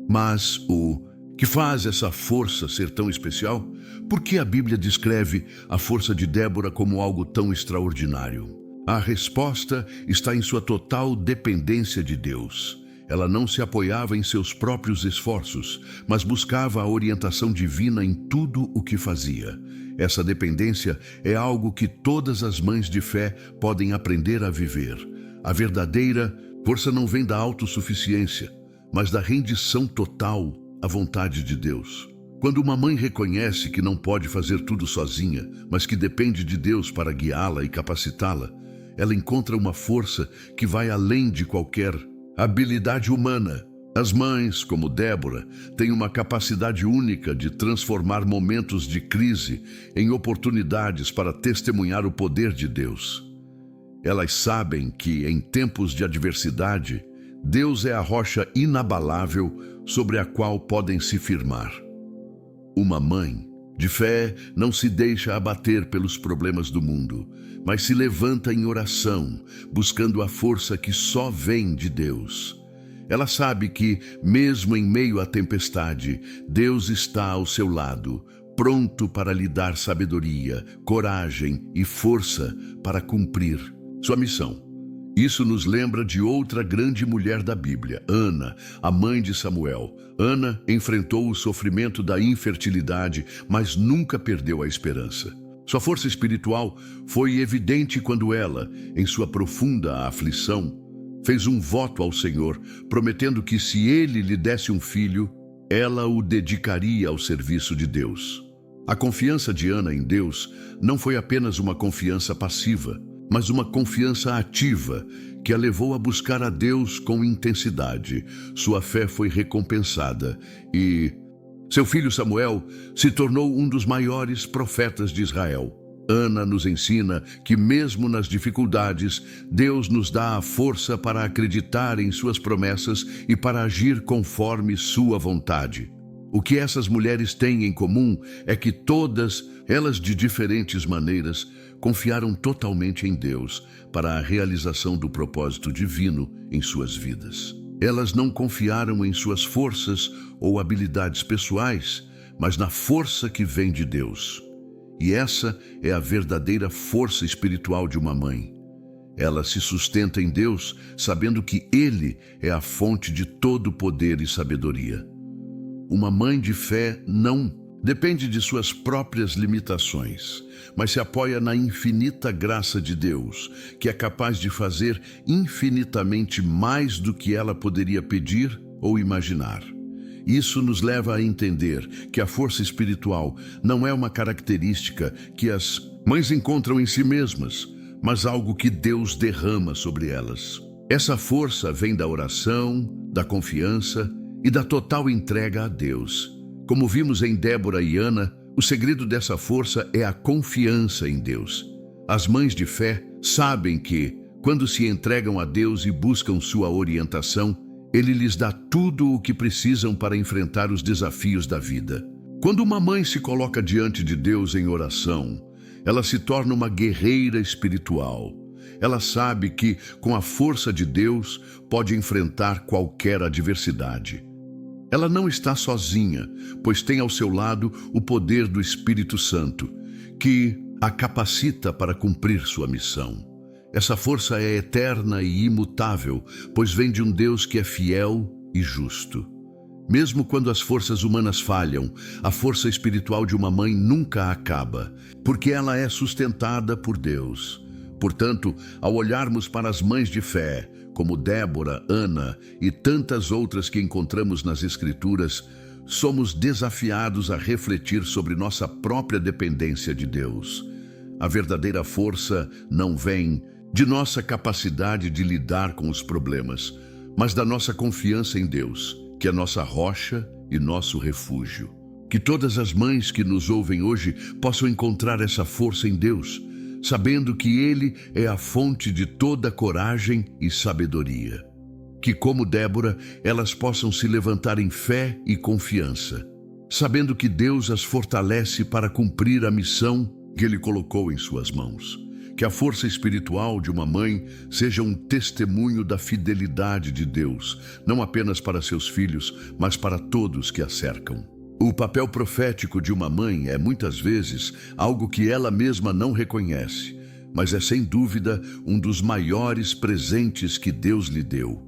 Mas o que faz essa força ser tão especial? Por que a Bíblia descreve a força de Débora como algo tão extraordinário? A resposta está em sua total dependência de Deus. Ela não se apoiava em seus próprios esforços, mas buscava a orientação divina em tudo o que fazia. Essa dependência é algo que todas as mães de fé podem aprender a viver. A verdadeira força não vem da autossuficiência, mas da rendição total à vontade de Deus. Quando uma mãe reconhece que não pode fazer tudo sozinha, mas que depende de Deus para guiá-la e capacitá-la, ela encontra uma força que vai além de qualquer habilidade humana. As mães, como Débora, têm uma capacidade única de transformar momentos de crise em oportunidades para testemunhar o poder de Deus. Elas sabem que, em tempos de adversidade, Deus é a rocha inabalável sobre a qual podem se firmar. Uma mãe de fé não se deixa abater pelos problemas do mundo, mas se levanta em oração, buscando a força que só vem de Deus. Ela sabe que, mesmo em meio à tempestade, Deus está ao seu lado, pronto para lhe dar sabedoria, coragem e força para cumprir sua missão. Isso nos lembra de outra grande mulher da Bíblia, Ana, a mãe de Samuel. Ana enfrentou o sofrimento da infertilidade, mas nunca perdeu a esperança. Sua força espiritual foi evidente quando ela, em sua profunda aflição, fez um voto ao Senhor, prometendo que se Ele lhe desse um filho, ela o dedicaria ao serviço de Deus. A confiança de Ana em Deus não foi apenas uma confiança passiva, mas uma confiança ativa que a levou a buscar a Deus com intensidade. Sua fé foi recompensada e seu filho Samuel se tornou um dos maiores profetas de Israel. Ana nos ensina que mesmo nas dificuldades, Deus nos dá a força para acreditar em suas promessas e para agir conforme sua vontade. O que essas mulheres têm em comum é que todas, elas de diferentes maneiras, confiaram totalmente em Deus para a realização do propósito divino em suas vidas. Elas não confiaram em suas forças ou habilidades pessoais, mas na força que vem de Deus. E essa é a verdadeira força espiritual de uma mãe. Ela se sustenta em Deus, sabendo que Ele é a fonte de todo poder e sabedoria. Uma mãe de fé não depende de suas próprias limitações, mas se apoia na infinita graça de Deus, que é capaz de fazer infinitamente mais do que ela poderia pedir ou imaginar. Isso nos leva a entender que a força espiritual não é uma característica que as mães encontram em si mesmas, mas algo que Deus derrama sobre elas. Essa força vem da oração, da confiança e da total entrega a Deus. Como vimos em Débora e Ana, o segredo dessa força é a confiança em Deus. As mães de fé sabem que, quando se entregam a Deus e buscam sua orientação, Ele lhes dá tudo o que precisam para enfrentar os desafios da vida. Quando uma mãe se coloca diante de Deus em oração, ela se torna uma guerreira espiritual. Ela sabe que, com a força de Deus, pode enfrentar qualquer adversidade. Ela não está sozinha, pois tem ao seu lado o poder do Espírito Santo, que a capacita para cumprir sua missão. Essa força é eterna e imutável, pois vem de um Deus que é fiel e justo. Mesmo quando as forças humanas falham, a força espiritual de uma mãe nunca acaba, porque ela é sustentada por Deus. Portanto, ao olharmos para as mães de fé, como Débora, Ana e tantas outras que encontramos nas Escrituras, somos desafiados a refletir sobre nossa própria dependência de Deus. A verdadeira força não vem de nossa capacidade de lidar com os problemas, mas da nossa confiança em Deus, que é nossa rocha e nosso refúgio. Que todas as mães que nos ouvem hoje possam encontrar essa força em Deus, sabendo que Ele é a fonte de toda coragem e sabedoria. Que, como Débora, elas possam se levantar em fé e confiança, sabendo que Deus as fortalece para cumprir a missão que Ele colocou em suas mãos. Que a força espiritual de uma mãe seja um testemunho da fidelidade de Deus, não apenas para seus filhos, mas para todos que a cercam. O papel profético de uma mãe é muitas vezes algo que ela mesma não reconhece, mas é sem dúvida um dos maiores presentes que Deus lhe deu.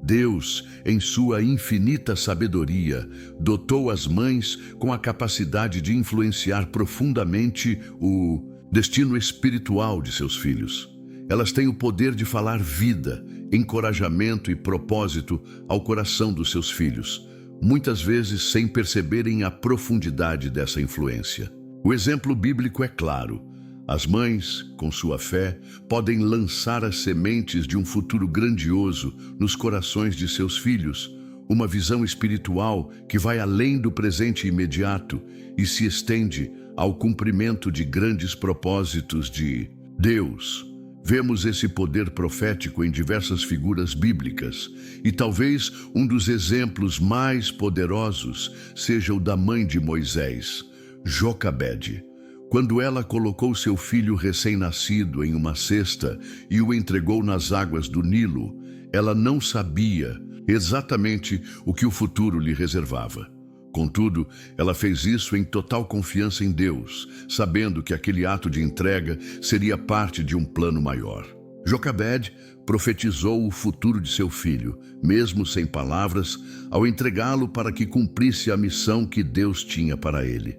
Deus, em sua infinita sabedoria, dotou as mães com a capacidade de influenciar profundamente o destino espiritual de seus filhos. Elas têm o poder de falar vida, encorajamento e propósito ao coração dos seus filhos, muitas vezes sem perceberem a profundidade dessa influência. O exemplo bíblico é claro. As mães, com sua fé, podem lançar as sementes de um futuro grandioso nos corações de seus filhos, uma visão espiritual que vai além do presente imediato e se estende ao cumprimento de grandes propósitos de Deus. Vemos esse poder profético em diversas figuras bíblicas, e talvez um dos exemplos mais poderosos seja o da mãe de Moisés, Jocabede. Quando ela colocou seu filho recém-nascido em uma cesta e o entregou nas águas do Nilo, ela não sabia exatamente o que o futuro lhe reservava. Contudo, ela fez isso em total confiança em Deus, sabendo que aquele ato de entrega seria parte de um plano maior. Jocabede profetizou o futuro de seu filho, mesmo sem palavras, ao entregá-lo para que cumprisse a missão que Deus tinha para ele: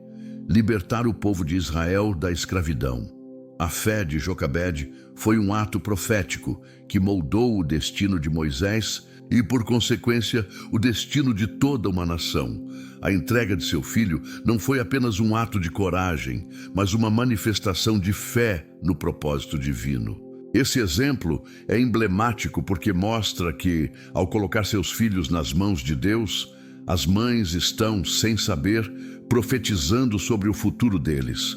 libertar o povo de Israel da escravidão. A fé de Jocabede foi um ato profético que moldou o destino de Moisés e, por consequência, o destino de toda uma nação. A entrega de seu filho não foi apenas um ato de coragem, mas uma manifestação de fé no propósito divino. Esse exemplo é emblemático porque mostra que, ao colocar seus filhos nas mãos de Deus, as mães estão, sem saber, profetizando sobre o futuro deles.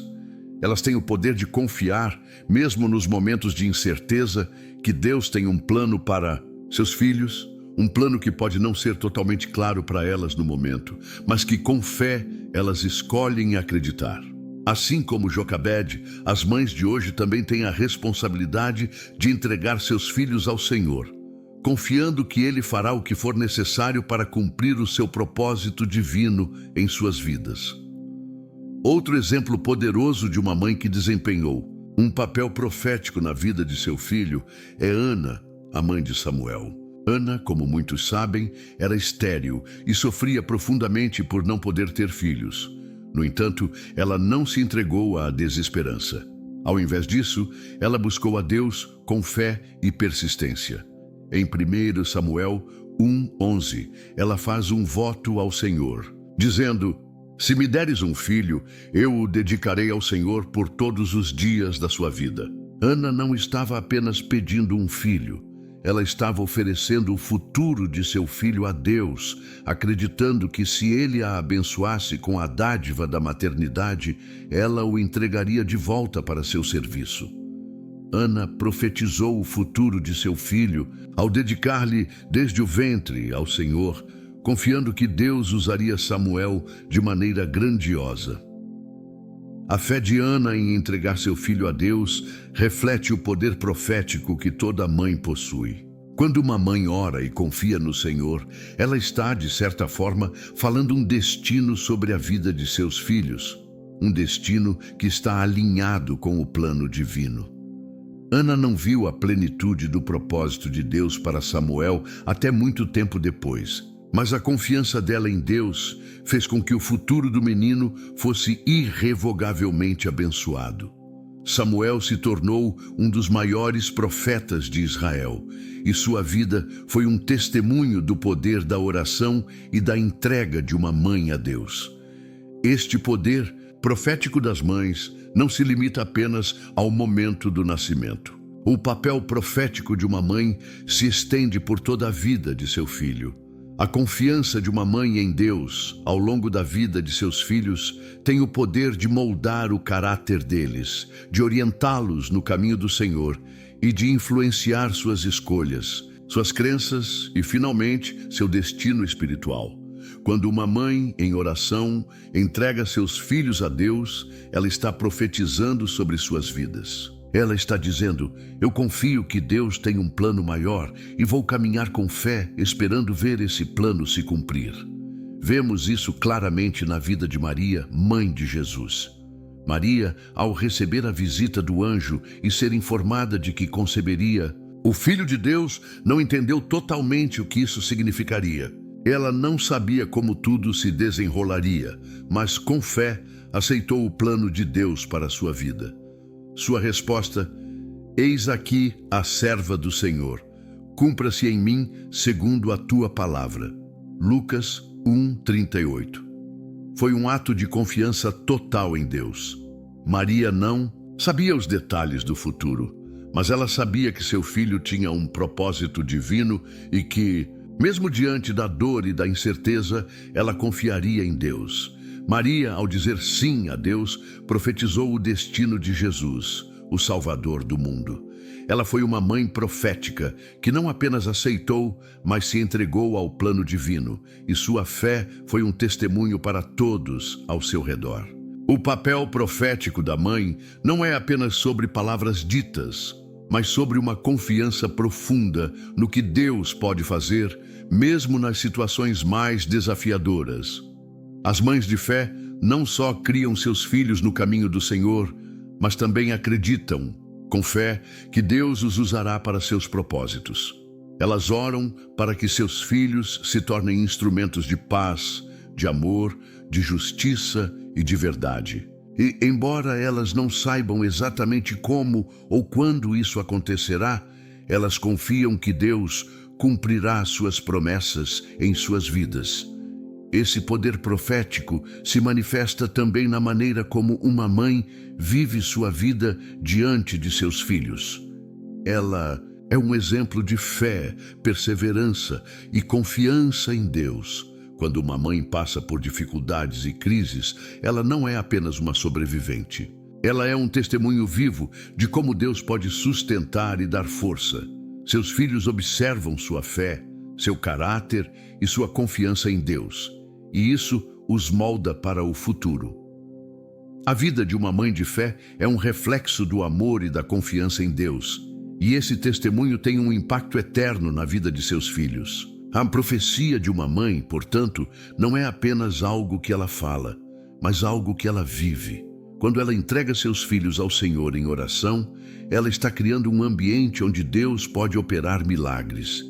Elas têm o poder de confiar, mesmo nos momentos de incerteza, que Deus tem um plano para seus filhos, um plano que pode não ser totalmente claro para elas no momento, mas que com fé elas escolhem acreditar. Assim como Jocabede, as mães de hoje também têm a responsabilidade de entregar seus filhos ao Senhor, confiando que Ele fará o que for necessário para cumprir o seu propósito divino em suas vidas. Outro exemplo poderoso de uma mãe que desempenhou um papel profético na vida de seu filho é Ana, a mãe de Samuel. Ana, como muitos sabem, era estéril e sofria profundamente por não poder ter filhos. No entanto, ela não se entregou à desesperança. Ao invés disso, ela buscou a Deus com fé e persistência. Em 1 Samuel 1:11, ela faz um voto ao Senhor, dizendo: se me deres um filho, eu o dedicarei ao Senhor por todos os dias da sua vida. Ana não estava apenas pedindo um filho, ela estava oferecendo o futuro de seu filho a Deus, acreditando que se ele a abençoasse com a dádiva da maternidade, ela o entregaria de volta para seu serviço. Ana profetizou o futuro de seu filho ao dedicar-lhe desde o ventre ao Senhor, confiando que Deus usaria Samuel de maneira grandiosa. A fé de Ana em entregar seu filho a Deus reflete o poder profético que toda mãe possui. Quando uma mãe ora e confia no Senhor, ela está, de certa forma, falando um destino sobre a vida de seus filhos, um destino que está alinhado com o plano divino. Ana não viu a plenitude do propósito de Deus para Samuel até muito tempo depois, mas a confiança dela em Deus fez com que o futuro do menino fosse irrevogavelmente abençoado. Samuel se tornou um dos maiores profetas de Israel, e sua vida foi um testemunho do poder da oração e da entrega de uma mãe a Deus. Este poder profético das mães não se limita apenas ao momento do nascimento. O papel profético de uma mãe se estende por toda a vida de seu filho. A confiança de uma mãe em Deus ao longo da vida de seus filhos tem o poder de moldar o caráter deles, de orientá-los no caminho do Senhor e de influenciar suas escolhas, suas crenças e, finalmente, seu destino espiritual. Quando uma mãe, em oração, entrega seus filhos a Deus, ela está profetizando sobre suas vidas. Ela está dizendo: eu confio que Deus tem um plano maior e vou caminhar com fé, esperando ver esse plano se cumprir. Vemos isso claramente na vida de Maria, mãe de Jesus. Maria, ao receber a visita do anjo e ser informada de que conceberia o Filho de Deus, não entendeu totalmente o que isso significaria. Ela não sabia como tudo se desenrolaria, mas com fé aceitou o plano de Deus para a sua vida. Sua resposta: eis aqui a serva do Senhor, cumpra-se em mim segundo a tua palavra. Lucas 1:38. Foi um ato de confiança total em Deus. Maria não sabia os detalhes do futuro, mas ela sabia que seu filho tinha um propósito divino e que, mesmo diante da dor e da incerteza, ela confiaria em Deus. Maria, ao dizer sim a Deus, profetizou o destino de Jesus, o Salvador do mundo. Ela foi uma mãe profética que não apenas aceitou, mas se entregou ao plano divino, e sua fé foi um testemunho para todos ao seu redor. O papel profético da mãe não é apenas sobre palavras ditas, mas sobre uma confiança profunda no que Deus pode fazer, mesmo nas situações mais desafiadoras. As mães de fé não só criam seus filhos no caminho do Senhor, mas também acreditam, com fé, que Deus os usará para seus propósitos. Elas oram para que seus filhos se tornem instrumentos de paz, de amor, de justiça e de verdade. E, embora elas não saibam exatamente como ou quando isso acontecerá, elas confiam que Deus cumprirá suas promessas em suas vidas. Esse poder profético se manifesta também na maneira como uma mãe vive sua vida diante de seus filhos. Ela é um exemplo de fé, perseverança e confiança em Deus. Quando uma mãe passa por dificuldades e crises, ela não é apenas uma sobrevivente. Ela é um testemunho vivo de como Deus pode sustentar e dar força. Seus filhos observam sua fé, seu caráter e sua confiança em Deus, e isso os molda para o futuro. A vida de uma mãe de fé é um reflexo do amor e da confiança em Deus, e esse testemunho tem um impacto eterno na vida de seus filhos. A profecia de uma mãe, portanto, não é apenas algo que ela fala, mas algo que ela vive. Quando ela entrega seus filhos ao Senhor em oração, ela está criando um ambiente onde Deus pode operar milagres.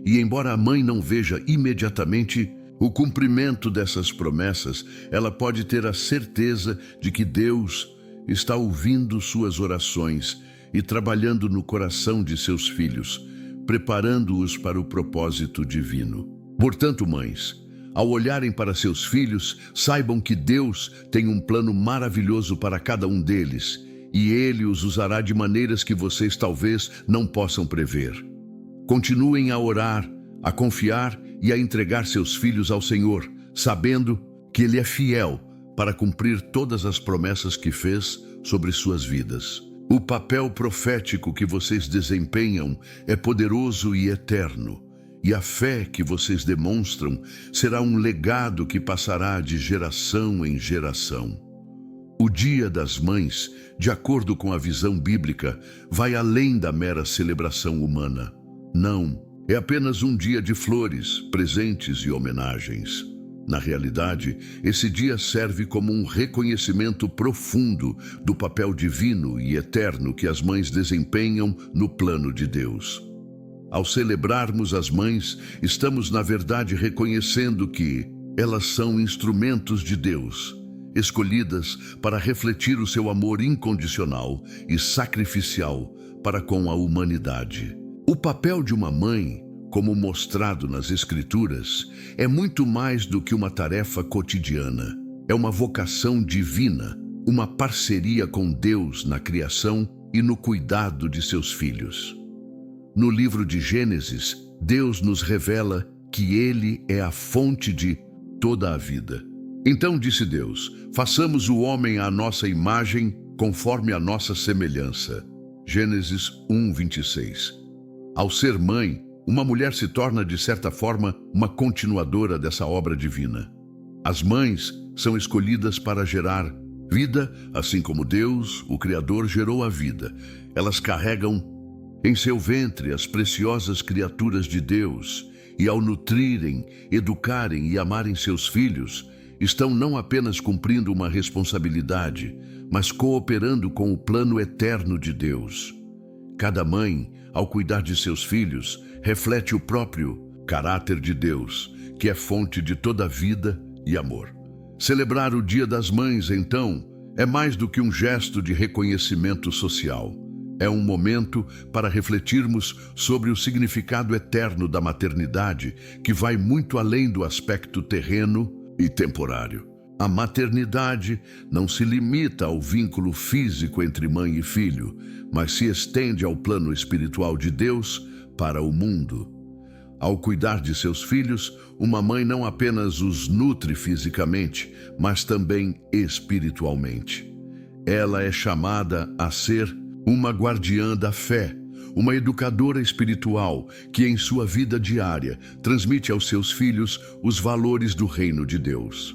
E embora a mãe não veja imediatamente o cumprimento dessas promessas, ela pode ter a certeza de que Deus está ouvindo suas orações e trabalhando no coração de seus filhos, preparando-os para o propósito divino. Portanto, mães, ao olharem para seus filhos, saibam que Deus tem um plano maravilhoso para cada um deles, e Ele os usará de maneiras que vocês talvez não possam prever. Continuem a orar, a confiar e a entregar seus filhos ao Senhor, sabendo que Ele é fiel para cumprir todas as promessas que fez sobre suas vidas. O papel profético que vocês desempenham é poderoso e eterno, e a fé que vocês demonstram será um legado que passará de geração em geração. O Dia das Mães, de acordo com a visão bíblica, vai além da mera celebração humana. Não, é apenas um dia de flores, presentes e homenagens. Na realidade, esse dia serve como um reconhecimento profundo do papel divino e eterno que as mães desempenham no plano de Deus. Ao celebrarmos as mães, estamos, na verdade, reconhecendo que elas são instrumentos de Deus, escolhidas para refletir o seu amor incondicional e sacrificial para com a humanidade. O papel de uma mãe, como mostrado nas Escrituras, é muito mais do que uma tarefa cotidiana. É uma vocação divina, uma parceria com Deus na criação e no cuidado de seus filhos. No livro de Gênesis, Deus nos revela que Ele é a fonte de toda a vida. Então disse Deus: façamos o homem à nossa imagem, conforme a nossa semelhança. Gênesis 1:26. Ao ser mãe, uma mulher se torna, de certa forma, uma continuadora dessa obra divina. As mães são escolhidas para gerar vida, assim como Deus, o Criador, gerou a vida. Elas carregam em seu ventre as preciosas criaturas de Deus, e ao nutrirem, educarem e amarem seus filhos, estão não apenas cumprindo uma responsabilidade, mas cooperando com o plano eterno de Deus. Cada mãe, ao cuidar de seus filhos, reflete o próprio caráter de Deus, que é fonte de toda vida e amor. Celebrar o Dia das Mães, então, é mais do que um gesto de reconhecimento social. É um momento para refletirmos sobre o significado eterno da maternidade, que vai muito além do aspecto terreno e temporário. A maternidade não se limita ao vínculo físico entre mãe e filho, mas se estende ao plano espiritual de Deus para o mundo. Ao cuidar de seus filhos, uma mãe não apenas os nutre fisicamente, mas também espiritualmente. Ela é chamada a ser uma guardiã da fé, uma educadora espiritual que, em sua vida diária, transmite aos seus filhos os valores do reino de Deus.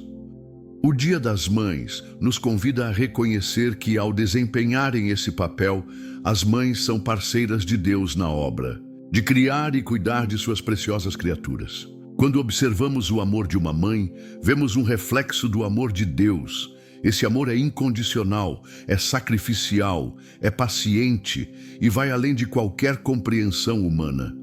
O Dia das Mães nos convida a reconhecer que, ao desempenharem esse papel, as mães são parceiras de Deus na obra, de criar e cuidar de suas preciosas criaturas. Quando observamos o amor de uma mãe, vemos um reflexo do amor de Deus. Esse amor é incondicional, é sacrificial, é paciente e vai além de qualquer compreensão humana.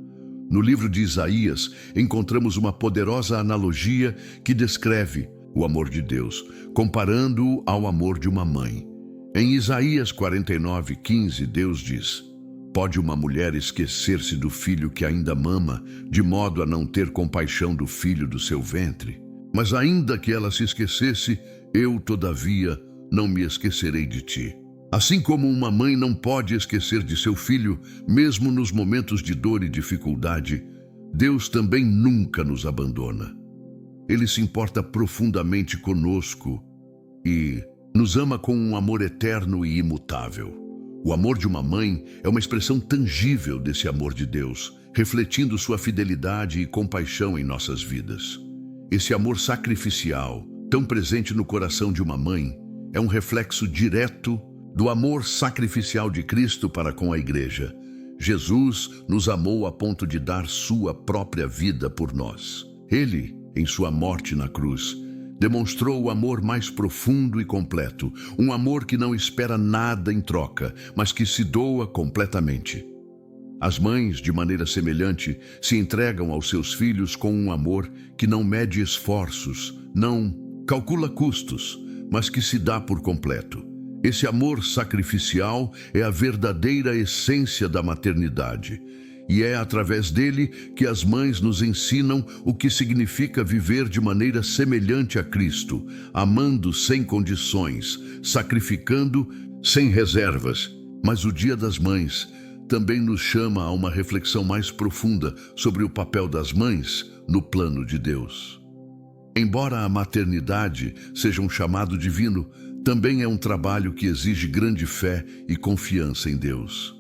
No livro de Isaías, encontramos uma poderosa analogia que descreve o amor de Deus, comparando-o ao amor de uma mãe. Em Isaías 49:15, Deus diz: pode uma mulher esquecer-se do filho que ainda mama, de modo a não ter compaixão do filho do seu ventre? Mas ainda que ela se esquecesse, eu, todavia, não me esquecerei de ti. Assim como uma mãe não pode esquecer de seu filho, mesmo nos momentos de dor e dificuldade, Deus também nunca nos abandona. Ele se importa profundamente conosco e nos ama com um amor eterno e imutável. O amor de uma mãe é uma expressão tangível desse amor de Deus, refletindo sua fidelidade e compaixão em nossas vidas. Esse amor sacrificial, tão presente no coração de uma mãe, é um reflexo direto do amor sacrificial de Cristo para com a Igreja. Jesus nos amou a ponto de dar sua própria vida por nós. Ele, em sua morte na cruz, demonstrou o amor mais profundo e completo, um amor que não espera nada em troca, mas que se doa completamente. As mães, de maneira semelhante, se entregam aos seus filhos com um amor que não mede esforços, não calcula custos, mas que se dá por completo. Esse amor sacrificial é a verdadeira essência da maternidade, E é através dele que as mães nos ensinam o que significa viver de maneira semelhante a Cristo, amando sem condições, sacrificando sem reservas. Mas o Dia das Mães também nos chama a uma reflexão mais profunda sobre o papel das mães no plano de Deus. Embora a maternidade seja um chamado divino, também é um trabalho que exige grande fé e confiança em Deus.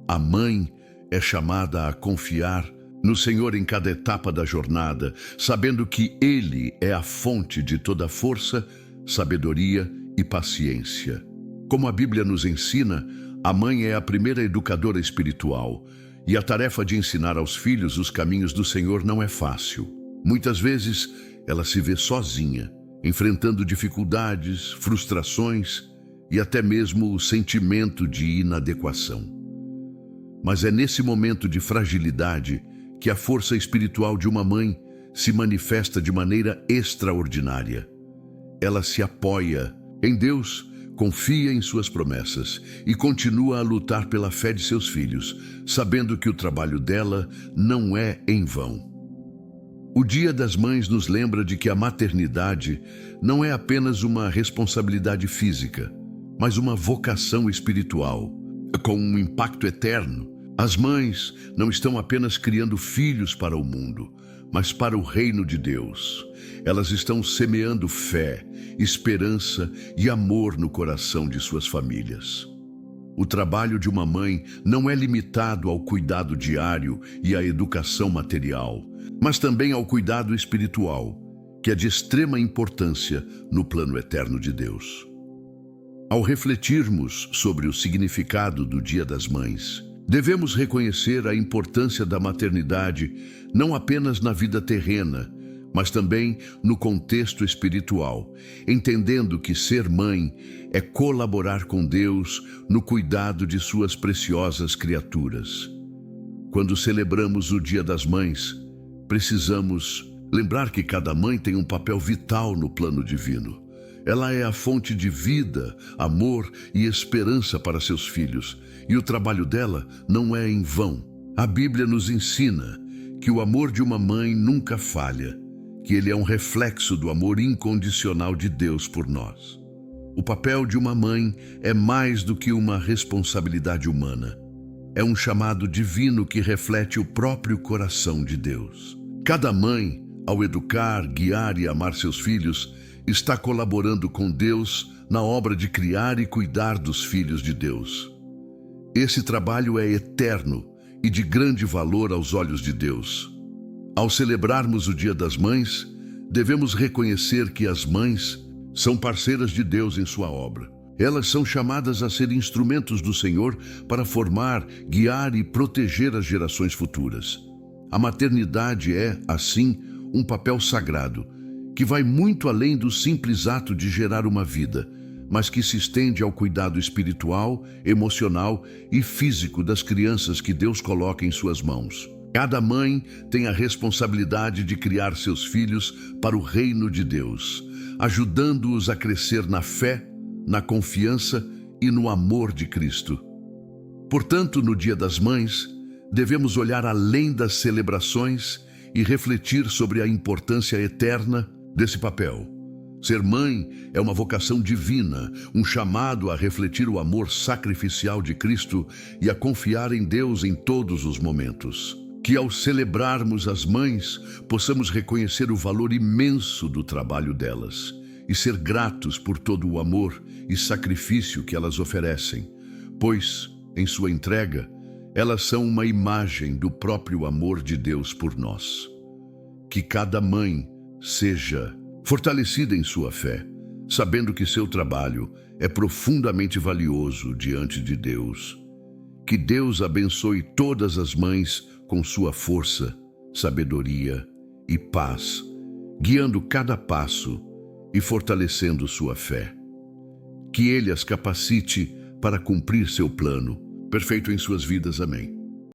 A mãe é chamada a confiar no Senhor em cada etapa da jornada, sabendo que Ele é a fonte de toda força, sabedoria e paciência. Como a Bíblia nos ensina, a mãe é a primeira educadora espiritual, e a tarefa de ensinar aos filhos os caminhos do Senhor não é fácil. Muitas vezes, ela se vê sozinha, enfrentando dificuldades, frustrações e até mesmo o sentimento de inadequação. Mas é nesse momento de fragilidade que a força espiritual de uma mãe se manifesta de maneira extraordinária. Ela se apoia em Deus, confia em suas promessas e continua a lutar pela fé de seus filhos, sabendo que o trabalho dela não é em vão. O Dia das Mães nos lembra de que a maternidade não é apenas uma responsabilidade física, mas uma vocação espiritual, com um impacto eterno. As mães não estão apenas criando filhos para o mundo, mas para o reino de Deus. Elas estão semeando fé, esperança e amor no coração de suas famílias. O trabalho de uma mãe não é limitado ao cuidado diário e à educação material, mas também ao cuidado espiritual, que é de extrema importância no plano eterno de Deus. Ao refletirmos sobre o significado do Dia das Mães, devemos reconhecer a importância da maternidade não apenas na vida terrena, mas também no contexto espiritual, entendendo que ser mãe é colaborar com Deus no cuidado de suas preciosas criaturas. Quando celebramos o Dia das Mães, precisamos lembrar que cada mãe tem um papel vital no plano divino. Ela é a fonte de vida, amor e esperança para seus filhos, e o trabalho dela não é em vão. A Bíblia nos ensina que o amor de uma mãe nunca falha, que ele é um reflexo do amor incondicional de Deus por nós. O papel de uma mãe é mais do que uma responsabilidade humana. É um chamado divino que reflete o próprio coração de Deus. Cada mãe, ao educar, guiar e amar seus filhos, está colaborando com Deus na obra de criar e cuidar dos filhos de Deus. Esse trabalho é eterno e de grande valor aos olhos de Deus. Ao celebrarmos o Dia das Mães, devemos reconhecer que as mães são parceiras de Deus em sua obra. Elas são chamadas a ser instrumentos do Senhor para formar, guiar e proteger as gerações futuras. A maternidade é, assim, um papel sagrado, que vai muito além do simples ato de gerar uma vida, mas que se estende ao cuidado espiritual, emocional e físico das crianças que Deus coloca em suas mãos. Cada mãe tem a responsabilidade de criar seus filhos para o reino de Deus, ajudando-os a crescer na fé, na confiança e no amor de Cristo. Portanto, no Dia das Mães, devemos olhar além das celebrações e refletir sobre a importância eterna desse papel. Ser mãe é uma vocação divina, um chamado a refletir o amor sacrificial de Cristo e a confiar em Deus em todos os momentos. Que ao celebrarmos as mães, possamos reconhecer o valor imenso do trabalho delas e ser gratos por todo o amor e sacrifício que elas oferecem, pois, em sua entrega, elas são uma imagem do próprio amor de Deus por nós. Que cada mãe seja fortalecida em sua fé, sabendo que seu trabalho é profundamente valioso diante de Deus. Que Deus abençoe todas as mães com sua força, sabedoria e paz, guiando cada passo e fortalecendo sua fé. Que Ele as capacite para cumprir seu plano, perfeito em suas vidas. Amém.